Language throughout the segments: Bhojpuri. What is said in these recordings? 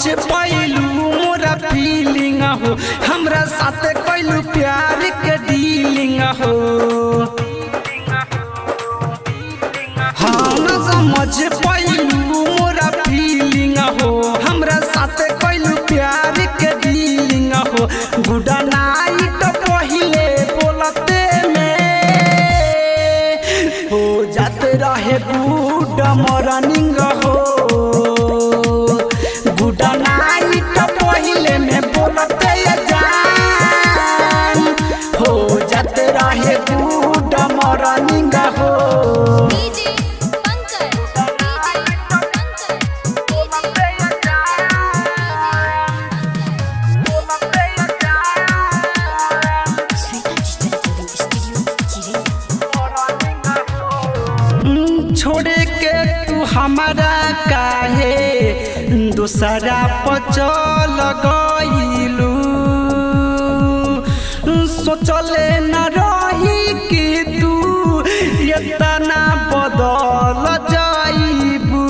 पैलू मोरा फीलिंग हो, हमरा साथ कैलू प्यार के डीलिंग हो। हाँ न समझ पैलू मोरा फीलिंग हो, हमरा साथ कैलू प्यार के डीलिंग हो। गुड नाइट पहिले बोलते में हो जाते रहे गुड मॉर्निंग हो। गुड नाइट पहिले में बोलते जान हो जाते रहे गुड मॉर्निंग हो। छोड़े के तू हमारा काहे दूसरा पचल गइलू, सोचले न रही कि तू इतना बदल जाइबू।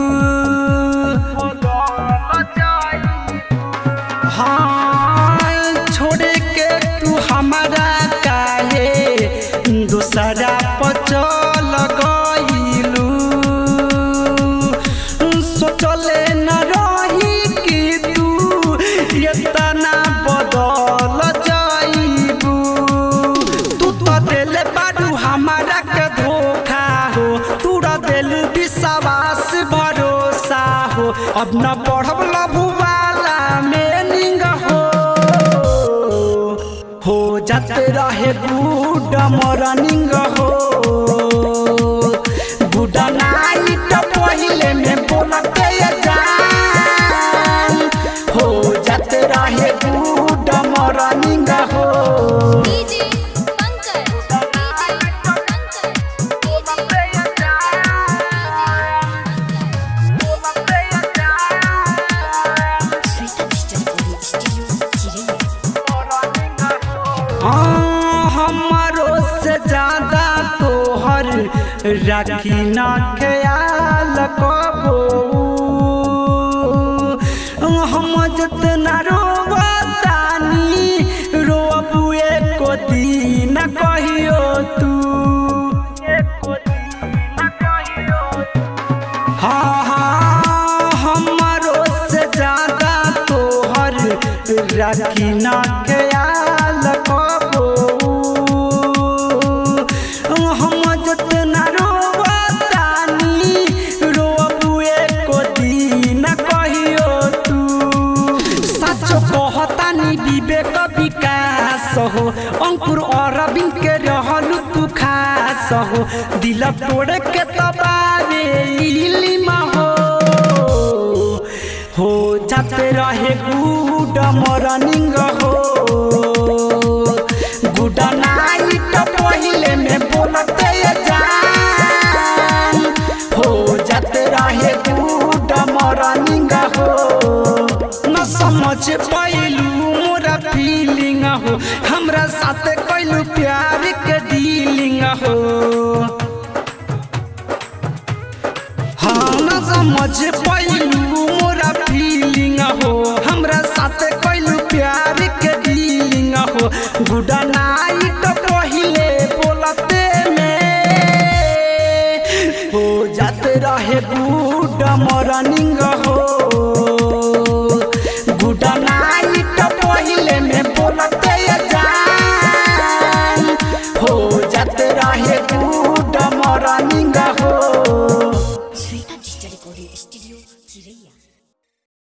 हाँ छोड़े के तू हमारा काहे दूसरा पचल गइलू, सोचले न रही कि तू इतना बदल जाइबू। तू तो दिल बारू हमारा के धोखा हो, तूरा दिल विश्वास भरोसा हो। अब न पढ़ब लभु वाला मीनिंग हो जाते रहे गुड मॉर्निंग हो। गुड नाइट पहिले में बोलते जान हो जाते रहे गुड मॉर्निंग हो। हमारो से ज्यादा तोहर राखी ना ख्याल कबो, हम जितना रोवतानी रोबू एको दिन कहियो तू। हाँ हाँ हमारो से ज्यादा तोहर राखी ना ख्याल कबो, हम जितना रोवतानी रोबू एको दिन कहियो तू। सच कहतानी विवेक विकास हो, अंकुर अरविंद के रहलू तू खास हो। दिल तोड़ के तबावे इल्म हो जाते रहे गुड मॉर्निंग हो। गुड नाइट पहिले में बोलते जान हो जाते रहे गुड मॉर्निंग हो। न समझ पैलू मोरा फीलिंग हो, हमरा साथ कैलू प्यार के डीलिंग हो। हाँ न समझ पैलू मोरा फीलिंग हो, हमरा साथ कैलू प्यार के डीलिंग हो। गुड नाइट पहिले बोलते में हो जाते रहे गुड मॉर्निंग